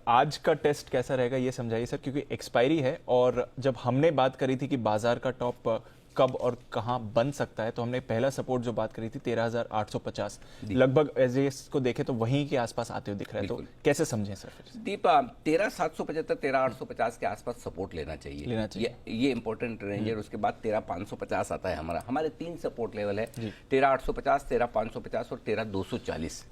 आज का टेस्ट कैसा रहेगा ये समझाइए सर, क्योंकि एक्सपायरी है और जब हमने बात करी थी कि बाजार का टॉप कब और कहां बन सकता है, तो हमने पहला सपोर्ट जो बात करी थी 13,850 लगभग एजेस को देखें तो वहीं के आसपास आते हुए दिख रहा है, तो कैसे समझें सर फिर? दीप 13,775 13,850 के आसपास सपोर्ट लेना चाहिए। ये इंपॉर्टेंट रेंज है। उसके बाद 13,550 आता है हमारे 3 सपोर्ट लेवल है, 13,850, 13,550 और 13,240।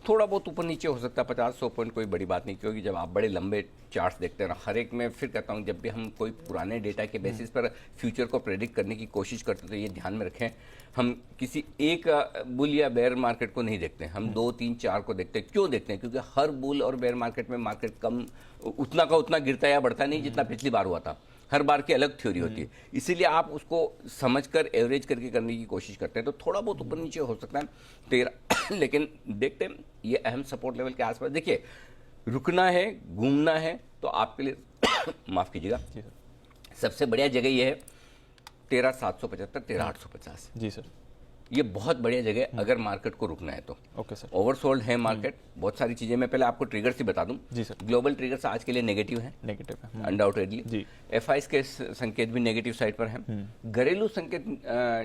थोड़ा बहुत ऊपर नीचे हो सकता है, 50-100 पॉइंट कोई बड़ी बात नहीं, क्योंकि जब आप बड़े लंबे चार्ट्स देखते हैं ना, हर एक में फिर कहता हूँ, जब भी हम कोई पुराने डेटा के बेसिस पर फ्यूचर को प्रेडिक्ट करने की कोशिश करते हैं तो ये ध्यान में रखें, हम किसी एक बुल या बेयर मार्केट को नहीं देखते हैं, हम 2, 3, 4 को देखते हैं। क्यों देखते हैं? क्योंकि हर बुल और बेयर मार्केट में मार्केट कम उतना का उतना गिरता या बढ़ता नहीं जितना पिछली बार हुआ था। हर बार की अलग थ्योरी होती है, इसीलिए आप उसको समझकर एवरेज करके करने की कोशिश करते हैं, तो थोड़ा बहुत ऊपर नीचे हो सकता है 13 लेकिन देखते हैं ये अहम सपोर्ट लेवल के आसपास। देखिए, रुकना है, घूमना है तो आपके लिए माफ कीजिएगा, सबसे बढ़िया जगह ये है 13,775 13,850। जी सर, ये बहुत बढ़िया जगह है अगर मार्केट को रुकना है तो। Okay sir. ओवरसोल्ड है मार्केट, बहुत सारी चीजें। मैं पहले आपको ट्रिगर्स ही बता दूं। जी सर। ग्लोबल ट्रिगर्स आज के लिए नेगेटिव है, अनडाउटेडली। जी। एफआईएस के संकेत भी नेगेटिव साइड पर हैं। घरेलू संकेत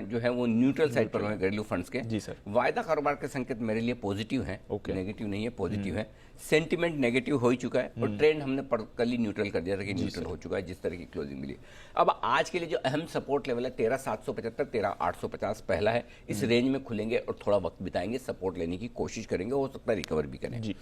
जो है वो न्यूट्रल साइड पर है, घरेलू फंड्स के। जी सर। वायदा कारोबार के संकेत मेरे लिए पॉजिटिव है, नेगेटिव नहीं है, पॉजिटिव है। सेंटिमेंट नेगेटिव हो ही चुका है और ट्रेंड हमने कल ही न्यूट्रल कर दिया था कि न्यूट्रल हो चुका है, जिस तरह की क्लोजिंग मिली। अब आज के लिए जो अहम सपोर्ट लेवल है 13,775 13,850 पहला है। इस रेंज में खुलेंगे और थोड़ा वक्त बिताएंगे, सपोर्ट लेने की कोशिश करेंगे, हो सकता है रिकवर भी करें। जी।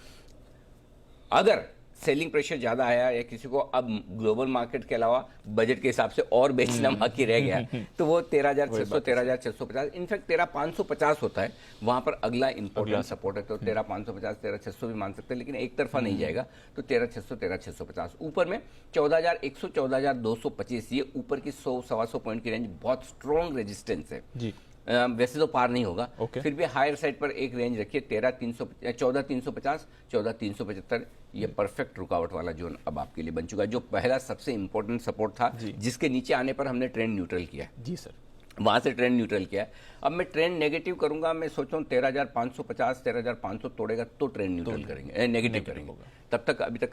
अगर सेलिंग प्रेशर ज्यादा आया या किसी को अब ग्लोबल मार्केट के अलावा बजट के हिसाब से और बेचना बाकी रह गया तो वो 13,600 13,650 इनफैक्ट 13,550 होता है, वहां पर अगला इंपॉर्टेंट सपोर्ट है। तो 13,550 13,600 भी मान सकते हैं, लेकिन एक तरफा नहीं जाएगा, तो 13,600 13,650। ऊपर में 14,100 14,225, ये ऊपर की 100-125 पॉइंट की रेंज बहुत स्ट्रॉन्ग रेजिस्टेंस है जी। वैसे तो पार नहीं होगा, फिर भी हायर साइड पर एक रेंज रखिए 14,350 14,375। ये परफेक्ट रुकावट वाला जोन अब आपके लिए बन चुका है, जो पहला सबसे इंपॉर्टेंट सपोर्ट था, जिसके नीचे आने पर हमने ट्रेंड न्यूट्रल किया है। जी सर, वहां से ट्रेंड न्यूट्रल किया है। अब मैं ट्रेंड नेगेटिव करूंगा, मैं सोच रहा हूँ 13,550 13,500 तोड़ेगा तो ट्रेंड न्यूट्रल करेंगे, नेगेटिव करेंगे। तब तक अभी तक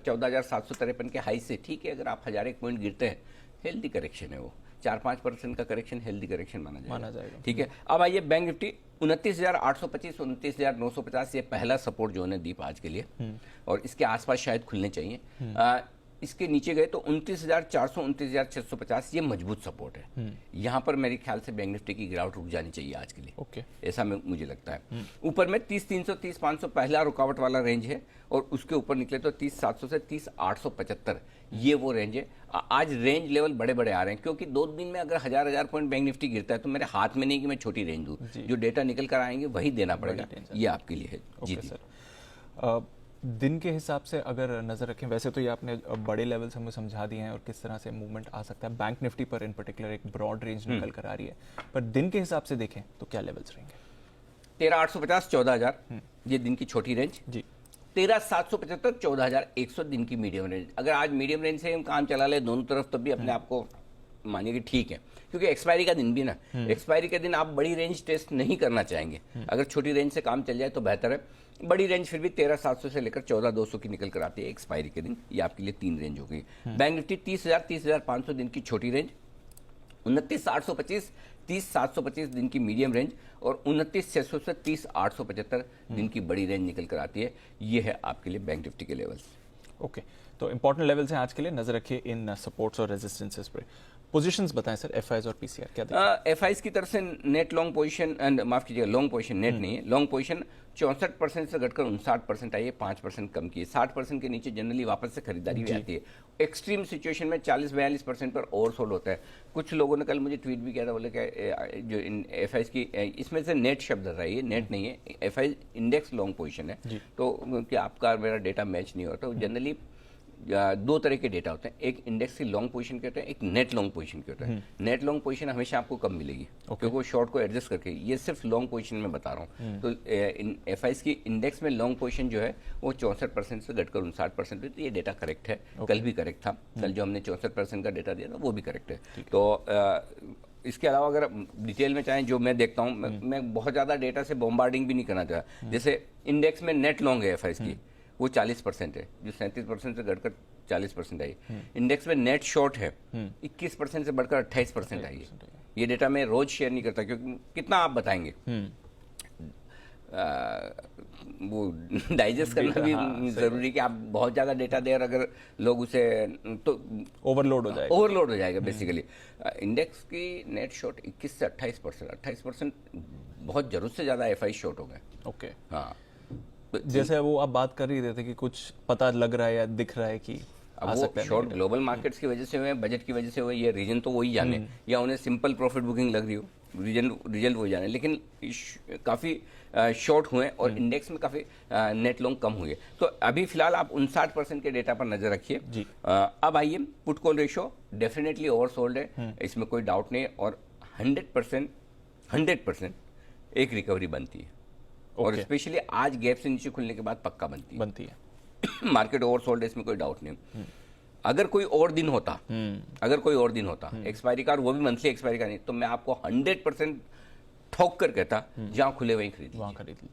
14,753 के हाई से ठीक है, अगर आप 1,000 पॉइंट गिरते हैं, हेल्दी करेक्शन है वो, 4-5% का करेक्शन हेल्दी करेक्शन माना जाएगा। ठीक है, अब आइए बैंक निफ्टी 29,825 29,950, ये पहला सपोर्ट जोन है दीप आज के लिए, और इसके आसपास शायद खुलने चाहिए। इसके नीचे गए तो 29,400 29,650, ये मजबूत सपोर्ट है। यहां पर मेरे ख्याल से बैंक निफ्टी की गिरावट रुक जानी चाहिए आज के लिए, ऐसा मुझे लगता है। ऊपर में 30,300 30,500 पहला रुकावट वाला रेंज है, और उसके ऊपर निकले तो 30,700 से 30,875, ये वो रेंज है। आज रेंज लेवल बड़े बड़े आ रहे हैं, क्योंकि 2 दिन में अगर 1,000 पॉइंट बैंक निफ्टी गिरता है तो मेरे हाथ में नहीं कि मैं छोटी रेंज दूं, जो डेटा निकल कर आएंगे वही देना पड़ेगा, ये आपके लिए है। जी सर, दिन के हिसाब से अगर नजर रखें, वैसे तो ये आपने बड़े लेवल्स हमें समझा दिए हैं और किस तरह से मूवमेंट आ सकता है, बैंक निफ्टी पर इन पर्टिकुलर एक ब्रॉड रेंज निकल कर आ रही है, पर दिन के हिसाब से देखें तो क्या लेवल्स रहेंगे? 13,850 14,000 ये दिन की छोटी रेंज जी। 13,775 14,100 दिन की मीडियम रेंज। अगर आज मीडियम रेंज से हम काम चला ले दोनों तरफ, तब भी अपने आप को मानिए कि ठीक है, क्योंकि एक्सपायरी का दिन भी ना, एक्सपायरी के दिन आप बड़ी रेंज टेस्ट नहीं करना चाहेंगे। अगर छोटी रेंज से काम चल जाए तो बेहतर है। बड़ी रेंज फिर भी 13,700 से लेकर 14,200 की निकल कर आती है एक्सपायरी के दिन, ये आपके लिए 3 रेंज हो गई। बैंक निफ्टी 30,000 30,500 दिन की छोटी रेंज, 29,825 30,725 दिन की मीडियम रेंज, और 29,600 से 30,875 दिन की बड़ी रेंज निकल कर आती है। ये है आपके लिए बैंक निफ्टी के लेवल्स। ओके, तो इंपॉर्टेंट लेवल्स हैं आज के लिए, नजर रखिए इन सपोर्ट्स और रेजिस्टेंसेस पर। पोजीशंस बताएं सर, एफआईएस और पीसीआर क्या देखते? एफआईएस की तरफ से नेट लॉन्ग पोजीशन, एंड माफ कीजिएगा लॉन्ग पोजीशन, नेट नहीं है, लॉन्ग पोजीशन 64% से घटकर 59% आई है, 5% कम की है। 60% के नीचे जनरली वापस से खरीदारी भी आती है। एक्सट्रीम सिचुएशन में 40-42% पर ओवरसोल्ड होता है। कुछ लोगों ने कल मुझे ट्वीट भी किया था, बोले कि जो एफआईएस की, इसमें से नेट शब्द रहा है, ये नेट नहीं है, एफआईएस इंडेक्स लॉन्ग पोजीशन है, तो कि आपका मेरा डेटा मैच नहीं होता। जनरली 2 तरह के डेटा होते हैं, एक इंडेक्स की लॉन्ग पोजीशन के होते हैं, एक नेट लॉन्ग पोजीशन के होते हैं। नेट लॉन्ग पोजीशन हमेशा आपको कम मिलेगी, क्योंकि वो शॉर्ट को एडजस्ट करके, ये सिर्फ लॉन्ग पोजीशन में बता रहा हूँ। तो एफआईएस की इंडेक्स में लॉन्ग पोजीशन जो है वो 64% से घटकर 59%, तो ये डेटा करेक्ट है। कल भी करेक्ट था, कल जो हमने 64% का डेटा दिया था वो भी करेक्ट है। तो इसके अलावा अगर डिटेल में चाहें, जो मैं देखता हूँ, मैं बहुत ज़्यादा डेटा से बॉम्बार्डिंग भी नहीं करना चाहता। जैसे इंडेक्स में नेट लॉन्ग है एफआईएस की, वो 40% है, जो 37% से घटकर 40% आई। इंडेक्स में नेट शॉर्ट है 21% से बढ़कर 28% आई है। ये डेटा मैं रोज शेयर नहीं करता क्योंकि कितना आप बताएंगे, वो डाइजेस्ट करना भी जरूरी है कि आप बहुत ज्यादा डेटा दे और अगर लोग उसे तो ओवरलोड हो जाएगा बेसिकली। इंडेक्स की नेट शॉर्ट 21 से 28% बहुत जरूरत से ज्यादा एफआई शॉर्ट हो गए। ओके हाँ, जैसे वो आप बात कर ही रहे थे कि कुछ पता लग रहा है या दिख रहा है कि अब वो शॉर्ट ग्लोबल मार्केट्स की वजह से हुए, बजट की वजह से हुए, ये रीजन तो वही जाने या उन्हें सिंपल प्रॉफिट बुकिंग लग रही हो, रिजल्ट वही जाने, लेकिन काफ़ी शॉर्ट हुए और इंडेक्स में काफ़ी नेट लॉन्ग कम हुए। तो अभी फिलहाल आप 59% के डेटा पर नजर रखिए। अब आइए, put call ratio definitely oversold है, इसमें कोई डाउट नहीं है और 100% एक रिकवरी बनती है और स्पेशली आज गैप से नीचे खुलने के बाद पक्का बनती है। मार्केट ओवरसोल्ड है, इसमें कोई डाउट नहीं। अगर कोई और दिन होता एक्सपायरी का, और वो भी मंथली एक्सपायरी का नहीं, तो मैं आपको 100% ठोक कर कहता जहां खुले वहीं खरीद लीजिए,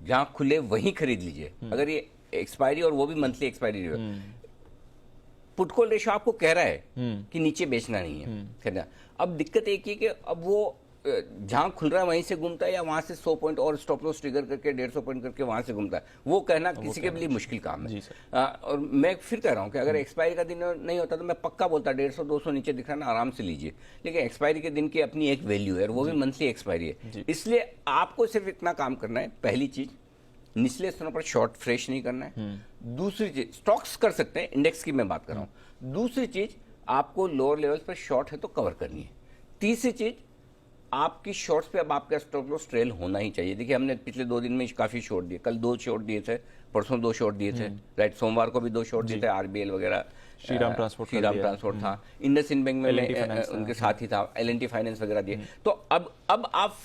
जहां खुले वहीं खरीद लीजिए। अगर ये एक्सपायरी और वो भी monthly expiry put call ratio आपको कह रहा है कि नीचे बेचना नहीं है खरीदना। अब दिक्कत एक ही कि अब वो जहां खुल रहा है वहीं से घूमता है या वहां से 100 पॉइंट और स्टॉप लॉस ट्रिगर करके 150 पॉइंट करके वहां से घूमता है, वो कहना किसी के लिए मुश्किल काम है। और मैं फिर कह रहा हूं कि अगर एक्सपायरी का दिन नहीं होता तो मैं पक्का बोलता 150-200 नीचे दिख रहा है ना, आराम से लीजिए, लेकिन एक्सपायरी के दिन की अपनी एक वैल्यू है और वो भी मंथली एक्सपायरी है। इसलिए आपको सिर्फ इतना काम करना है, पहली चीज निचले स्थानों पर शॉर्ट फ्रेश नहीं करना है। दूसरी चीज, स्टॉक्स कर सकते हैं, इंडेक्स की मैं बात कर रहा हूं। दूसरी चीज, आपको लोअर लेवल पर शॉर्ट है तो कवर करनी है। तीसरी चीज, आपकी शॉर्ट्स पे अब आपका स्टॉप लॉस ट्रेल होना ही चाहिए। देखिए हमने पिछले 2 दिन में काफी शॉर्ट दिए, कल 2 शॉर्ट दिए थे, परसों 2 शॉर्ट दिए थे, राइट, सोमवार को भी 2 शॉर्ट दिए थे, आरबीएल वगैरह, श्रीराम ट्रांसपोर्ट था, इंडसइंड बैंक में उनके साथ ही था, एल&टी फाइनेंस वगैरह दिए। तो अब आप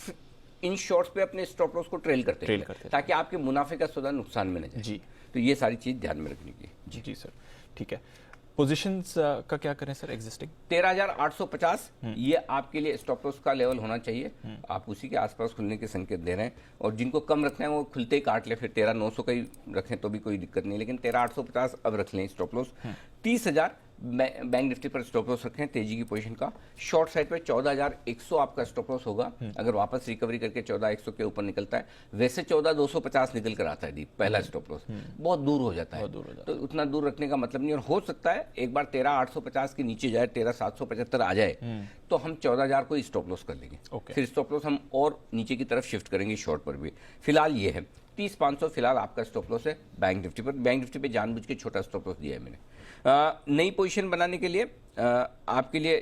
इन शॉर्ट्स पे अपने स्टॉप लॉस को ट्रेल करते हैं ताकि आपके मुनाफे का सौदा नुकसान में न जाए। तो ये सारी चीज ध्यान में रखने की। जी सर, ठीक है। पोजीशंस का क्या करें सर? एग्जिस्टिंग 13,850 ये आपके लिए स्टॉप लॉस का लेवल होना चाहिए। आप उसी के आसपास खुलने के संकेत दे रहे हैं और जिनको कम रखना है वो खुलते ही काट ले, फिर 13,900 का ही रखें तो भी कोई दिक्कत नहीं, लेकिन 13,850 अब रख लें स्टॉप लॉस। 30,000 बैंक निफ्टी पर स्टॉप लॉस रखें तेजी की पोजीशन का। शॉर्ट साइड पे 14,100 आपका स्टॉप लॉस होगा अगर वापस रिकवरी करके 14,100 के ऊपर निकलता है। वैसे 14,250 निकल कर आता है दीप, पहला स्टॉप लॉस बहुत दूर हो जाता है, तो उतना दूर रखने का मतलब नहीं। और हो सकता है एक बार 13,850 के नीचे जाए, 13,775 आ जाए तो हम 14,000 को स्टॉप लॉस कर लेंगे। फिर स्टॉप लॉस हम और नीचे की तरफ शिफ्ट करेंगे शॉर्ट पर भी। फिलहाल ये है 30,500 फिलहाल आपका स्टॉप लॉस है बैंक निफ्टी पर। बैंक निफ्टी पे जानबूझ के छोटा स्टॉप लॉस दिया है मैंने। नई पोजीशन बनाने के लिए आपके लिए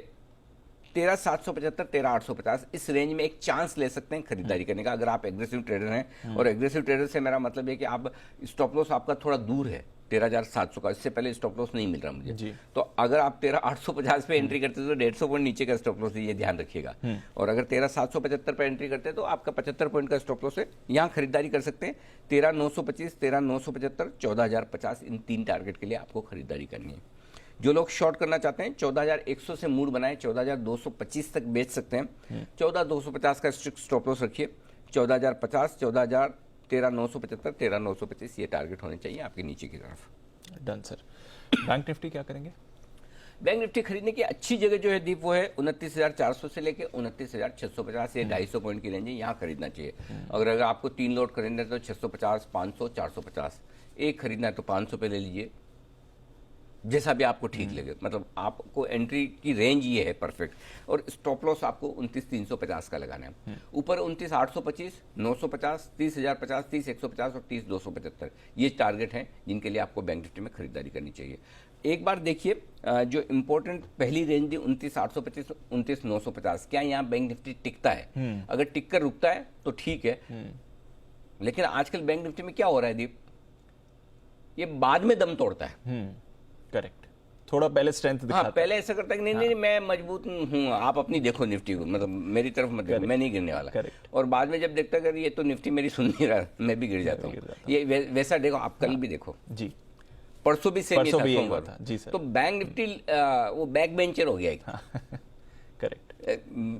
13,775 13,850 इस रेंज में एक चांस ले सकते हैं खरीदारी करने का, अगर आप एग्रेसिव ट्रेडर हैं। और एग्रेसिव ट्रेडर से मेरा मतलब है कि आप स्टॉप लॉस आपका थोड़ा दूर है 13,700 का, इससे पहले स्टॉप लॉस नहीं मिल रहा मुझे। तो अगर आप 13,850 पे एंट्री करते हैं तो 150 पॉइंट नीचे का स्टॉप लॉस है, ये ध्यान रखिएगा। और अगर 13,775 पे एंट्री करते हैं तो आपका 75 पॉइंट का स्टॉप लॉस है, यहाँ खरीदारी कर सकते हैं। 13,925 13,975 14,050 इन 3 टारगेट के लिए आपको खरीदारी करनी है। जो लोग शॉर्ट करना चाहते हैं 14,100 से मूड बनाए 14,225 तक बेच सकते हैं। 14,250 का स्ट्रिक्ट स्टॉप लॉस रखिए। 14,050 14,000 13,975 13,925 ये टारगेट होने चाहिए आपके नीचे की तरफ। Done sir. बैंक निफ्टी क्या करेंगे? बैंक निफ्टी खरीदने की अच्छी जगह जो है दीप वो है 29,400 से लेके 29,650 से 250 पॉइंट की रेंज है, यहाँ खरीदना चाहिए। अगर आपको 3 लोट खरीदना है तो 650 500 450, एक खरीदना है तो 500 पे ले लीजिए, जैसा भी आपको ठीक लगे। मतलब आपको एंट्री की रेंज ये है परफेक्ट। और स्टॉप लॉस आपको 29,350 का लगाना है। ऊपर 29,825 950 30,050 30,150 और 30,275 ये टारगेट हैं जिनके लिए आपको बैंक निफ्टी में खरीदारी करनी चाहिए। एक बार देखिए जो इंपॉर्टेंट पहली रेंज थी 29,825 29,950, क्या यहाँ बैंक निफ्टी टिकता है? अगर टिक कर रुकता है तो ठीक है, लेकिन आजकल बैंक निफ्टी में क्या हो रहा है दीप, ये बाद में दम तोड़ता है। करेक्ट, थोड़ा पहले स्ट्रेंथ दिखाता है। पहले ऐसा करता है कि नहीं मैं मजबूत हूँ, आप अपनी देखो निफ्टी को, मतलब मेरी तरफ मत देखो, मैं नहीं गिरने वाला। और बाद में जब देखता है ये तो निफ्टी मेरी सुन नहीं रहा, मैं भी गिर जाता हूँ। ये वैसा देखो, आप कल भी देखो जी, परसों भी सेम ही था जी सर। तो बैंक निफ्टी वो बैक बेंचर हो गया है। करेक्ट,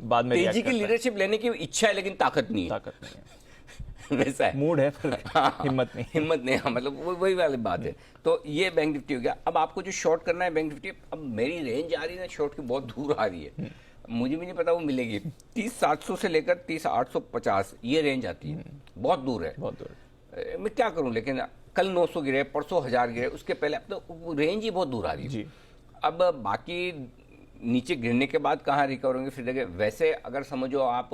बाद में तेजी की लीडरशिप लेने की इच्छा है लेकिन ताकत नहीं है। वैसा है, मूड है पर हिम्मत नहीं। हिम्मत नहीं, हाँ, मतलब वही वाली बात है। तो ये बैंक निफ्टी हो गया। अब आपको जो शॉर्ट करना है बैंक निफ्टी, अब मेरी रेंज आ रही है ना शॉर्ट की, बहुत दूर आ रही है, मुझे भी नहीं पता वो मिलेगी। 30,700 से लेकर 30,850 ये रेंज आती है, बहुत दूर है, बहुत दूर। मैं क्या करूं, लेकिन कल 900 गिरे, परसों 1000 गिरे, उसके पहले अब तो रेंज ही बहुत दूर आ रही है जी। अब बाकी नीचे गिरने के बाद कहाँ रिकवर होंगे फिर देखिए। वैसे अगर समझो आप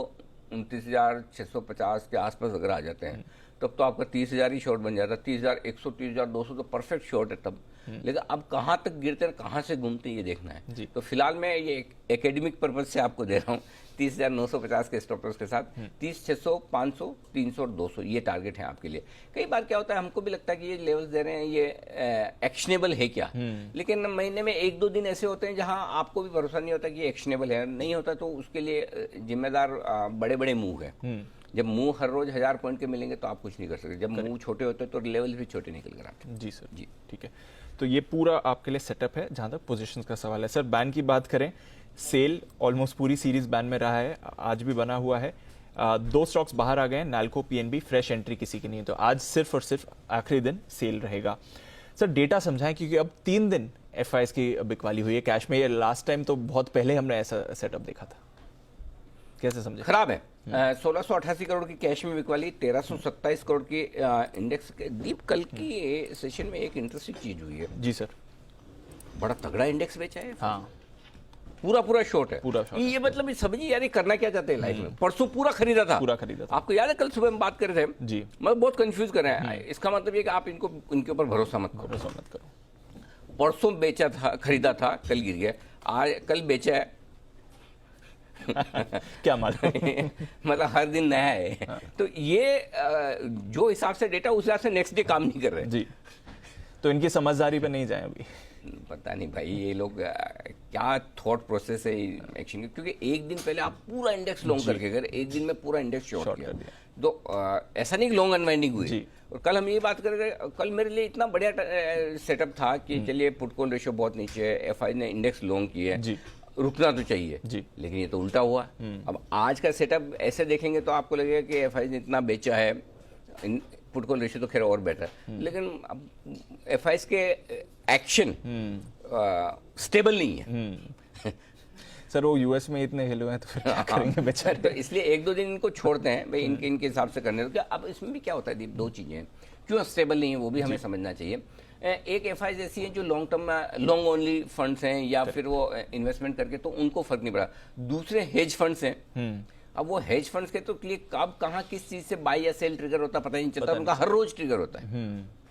29,650 के आसपास अगर आ जाते हैं तब तो आपका 30,000 ही शॉर्ट बन जाता है। 30,100 30,200 तो परफेक्ट शॉर्ट है तब। लेकिन अब कहाँ तक गिरते हैं, कहाँ से घूमते हैं, ये देखना है। तो फिलहाल मैं ये एकेडमिक पर्पज से आपको दे रहा हूँ 30,950 के स्टॉप लॉस के साथ 30,600, 500, 300 और 200 ये टारगेट है आपके लिए। कई बार क्या होता है, हमको भी लगता है कि ये लेवल्स दे रहे हैं ये एक्शनेबल है क्या, लेकिन महीने में 1-2 दिन ऐसे होते हैं जहां आपको भी भरोसा नहीं होता कि ये एक्शनेबल है। नहीं होता तो उसके लिए जिम्मेदार बड़े बड़े मूव है। जब मूव हर रोज 1000 पॉइंट के मिलेंगे तो आप कुछ नहीं कर सकते। जब मूव छोटे होते हैं तो लेवल भी छोटे निकल कर आते हैं। जी सर, जी ठीक है। तो ये पूरा आपके लिए सेटअप है जहां तक पोजीशंस का सवाल है। सर बैन की बात करें, सेल ऑलमोस्ट पूरी सीरीज बैन में रहा है, आज भी बना हुआ है। 2 स्टॉक्स बाहर आ गए हैं, नाल्को, पीएनबी, फ्रेश एंट्री किसी की नहीं है। तो आज सिर्फ और सिर्फ आखिरी दिन सेल रहेगा। सर डेटा समझाएं, क्योंकि अब 3 दिन एफआईएस की बिकवाली हुई है कैश में। ये लास्ट टाइम तो बहुत पहले हमने ऐसा सेटअप देखा था, कैसे समझे? खराब है। 1688 करोड़ की कैश में बिकवाली, 1327 करोड़ की इंडेक्स के। दीप कल की सेशन में एक इंटरेस्टिंग चीज हुई है। जी सर, बड़ा तगड़ा इंडेक्स बेचा है। हाँ, पूरा शॉर्ट है। पूरा शॉर्ट ये मतलब समझिए यार, ये करना क्या चाहते हैं लाइफ में। परसों पूरा खरीदा था, पूरा खरीदा था। आपको याद है कल सुबह हम बात कर रहे थे जी, मतलब बहुत कंफ्यूज कर रहे हैं। इसका मतलब ये कि आप इनको इनके ऊपर भरोसा मत करो। भरोसा मत करो। परसों बेचा था, खरीदा था, कल गिर गया, आज कल बेचा है। क्या मालूम मतलब हर दिन नया है। तो ये जो हिसाब से डेटा उस हिसाब से नेक्स्ट डे काम नहीं कर रहे जी। तो इनकी समझदारी पे नहीं जाए अभी। पता नहीं भाई ये लोग क्या थॉट प्रोसेस है एक्शन की, क्योंकि एक दिन पहले आप पूरा इंडेक्स लॉन्ग करके गए, एक दिन में पूरा इंडेक्स शॉर्ट किया। तो ऐसा नहीं कि लॉन्ग अनवाइंडिंग हुई। और कल हम ये बात कर रहे थे, कल मेरे लिए इतना बढ़िया सेटअप था कि चलिए पुट कॉल रेशियो बहुत नीचे है, एफआई ने इंडेक्स लॉन्ग किया है, रुकना तो चाहिए जी। लेकिन ये तो उल्टा हुआ। अब आज का सेटअप ऐसे देखेंगे तो आपको लगेगा कि एफआई ने इतना बेचा है, पुट कॉल रेशियो तो खैर और बेटर है, लेकिन अब एफआई के एक्शन स्टेबल नहीं है। सर वो यूएस में इतने हिल हुए हैं तो फिर क्या करेंगे बेचारे। तो इसलिए 1-2 दिन इनको छोड़ते हैं भाई, इनके हिसाब से करने दो। अब इसमें भी क्या होता है दीप, 2 चीजें हैं क्यों स्टेबल नहीं है वो भी हमें समझना चाहिए। एक एफआई ऐसी है जो long term long only funds हैं या फिर वो इन्वेस्टमेंट करके तो उनको फर्क नहीं पड़ा। दूसरे हेज फंड्स हैं, अब वो हेज फंड्स के तो लिए कब कहाँ किस चीज से बाय या सेल ट्रिगर होता पता नहीं चलता, उनका हर रोज ट्रिगर होता है।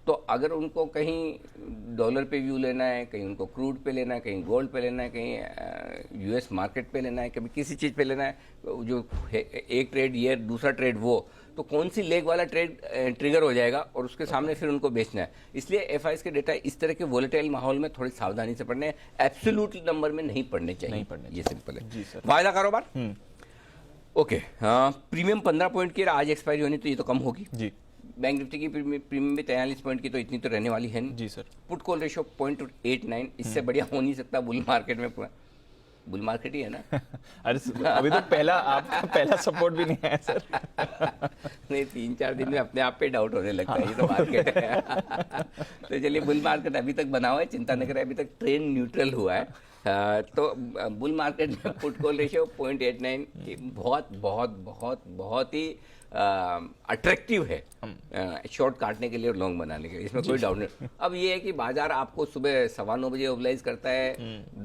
तो अगर उनको कहीं डॉलर पे व्यू लेना है, कहीं उनको क्रूड पे लेना है, कहीं गोल्ड पे लेना है, कहीं यूएस मार्केट पे लेना है, कभी किसी चीज़ पे लेना है, जो एक ट्रेड ये दूसरा ट्रेड वो, तो कौन सी लेग वाला ट्रेड ट्रिगर हो जाएगा और उसके सामने फिर उनको बेचना है। इसलिए एफआईएस के डेटा इस तरह के वोलेटाइल माहौल में थोड़ी सावधानी से पढ़ने, एब्सोल्यूट नंबर में नहीं पढ़ने चाहिए, ये सिंपल है। वायदा कारोबार ओके, हाँ प्रीमियम 15 पॉइंट की आज एक्सपायरी होनी तो ये तो कम होगी जी। बैंक निफ्टी की प्रीमियम भी 43 पॉइंट की, तो इतनी तो रहने वाली है नहीं जी सर। पुट कॉल रेशियो 0.89, इससे बढ़िया हो नहीं सकता बुल मार्केट में। पूरा बुल मार्केट ही है ना। अरे अभी तो आपका पहला सपोर्ट भी नहीं है सर। नहीं 3-4 दिन में अपने आप पे डाउट होने लगता है, ये तो मार्केट है। तो चलिए बुल मार्केट अभी तक बना हुआ है, चिंता न करें, अभी तक ट्रेंड न्यूट्रल हुआ है। तो बुल मार्केट में पुट कॉल रेशियो 0.89 बहुत बहुत बहुत बहुत ही अट्रैक्टिव है शॉर्ट काटने के लिए और लॉन्ग बनाने के लिए, इसमें कोई डाउट नहीं। अब ये है कि बाजार आपको सुबह 9:15 बजे ओवलाइज करता है,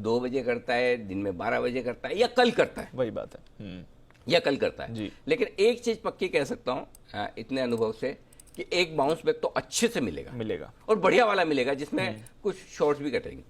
2 बजे करता है, दिन में 12 बजे करता है, या कल करता है, वही बात है, या कल करता है। लेकिन एक चीज पक्की कह सकता हूँ इतने अनुभव से कि एक बाउंस बैक तो अच्छे से मिलेगा और बढ़िया वाला मिलेगा, जिसमें कुछ शॉर्ट्स भी कटेंगे।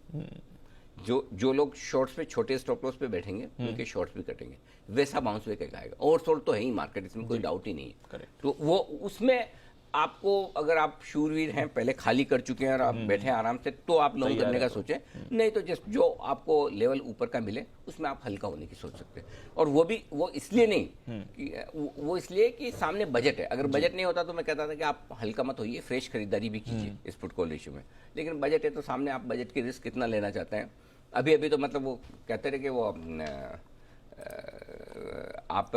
जो लोग शॉर्ट्स पे छोटे स्टॉप लॉस पे बैठेंगे उनके शॉर्ट्स भी कटेंगे, वैसा बाउंस बैक आएगा। ओवरसोल्ड तो है ही मार्केट, इसमें कोई डाउट ही नहीं है। तो वो उसमें आपको, अगर आप शूरवीर हैं, पहले खाली कर चुके हैं और आप बैठे हैं आराम से, तो आप लॉन्ग करने का सोचें। नहीं तो जस्ट जो आपको लेवल ऊपर का मिले उसमें आप हल्का होने की सोच सकते हैं। और वो इसलिए नहीं कि वो इसलिए कि सामने बजट है। अगर बजट नहीं होता तो मैं कहता था कि आप हल्का मत होइए, फ्रेश खरीदारी भी कीजिए इस पुट कॉल रेशियो में। लेकिन बजट है तो सामने आप बजट की रिस्क कितना लेना चाहते हैं। अभी तो मतलब वो कहते रहे कि वो आप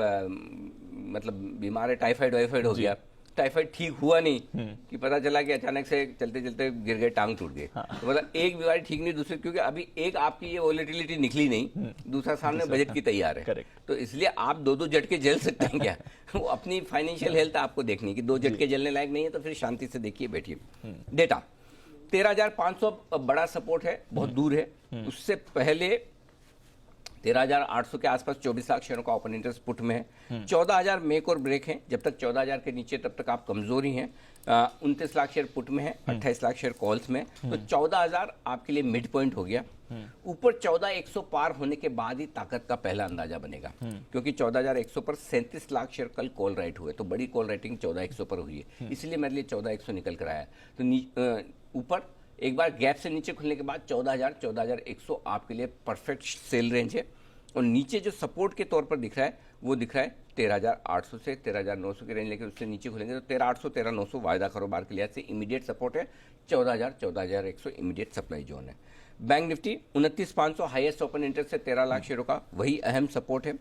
मतलब बीमार है, टाइफाइड वाइफाइड हो गया, टाइफाइड ठीक हुआ नहीं कि पता चला कि अचानक से चलते चलते गिर गए, टांग टूट गए। तो मतलब एक बीमारी ठीक नहीं, दूसरी, क्योंकि अभी एक आपकी ये वॉलेटिलिटी निकली नहीं, दूसरा सामने बजट की तैयार है, तो इसलिए आप दो झटके झेल सकते हैं क्या? वो अपनी फाइनेंशियल हेल्थ आपको देखनी है कि 2 झटके झेलने लायक नहीं है तो फिर शांति से देखिए, बैठिए। डेटा 13,500 बड़ा सपोर्ट है, बहुत दूर है। उससे पहले 13,800 के आसपास 24 लाख शेयरों का ओपन इंटरेस्ट पुट में है। 14,000 मेक और ब्रेक है, जब तक 14,000 के नीचे तब तक आप कमजोरी हैं। 29 लाख शेयर पुट में है, 28 लाख शेयर कॉल्स में, तो 14,000 आपके लिए मिड पॉइंट हो गया। ऊपर 14,100 पार होने के बाद ही ताकत का पहला अंदाजा बनेगा, क्योंकि 14,100 पर 37 लाख शेयर कल कॉल राइट हुए, तो बड़ी कॉल राइटिंग 14,100 पर हुई है, इसलिए मेरे लिए 14,100 निकल कर आया। तो ऊपर एक बार गैप से नीचे खुलने के बाद 14,000 14,100 आपके लिए परफेक्ट सेल रेंज है। और नीचे जो सपोर्ट के तौर पर दिख रहा है वो दिख रहा है 13,800 से 13,900 की रेंज, लेकिन उससे नीचे खुलेंगे तो 13,800 13,900 वायदा कारोबार के लिहाज से इमीडिएट सपोर्ट है। 14,000 14,100 इमीडिएट सप्लाई जोन है। Bank Nifty 29,500 highest open interest से 13 लाख शेयरों का वही अहम सपोर्ट है,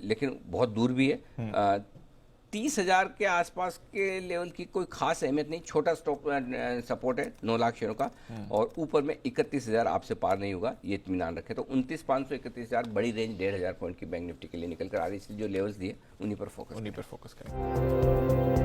लेकिन बहुत दूर भी है। 30,000 के आसपास के लेवल की कोई खास अहमियत नहीं, छोटा स्टॉप सपोर्ट है 9 लाख शेयरों का, और ऊपर में 31,000 आपसे पार नहीं होगा, ये इत्मीनान रखें। तो 29,500 31,000 बड़ी रेंज 1,500 पॉइंट की बैंक निफ्टी के लिए निकल कर आ रही है, इसलिए जो लेवल्स दिए उन्हीं पर फोकस करें।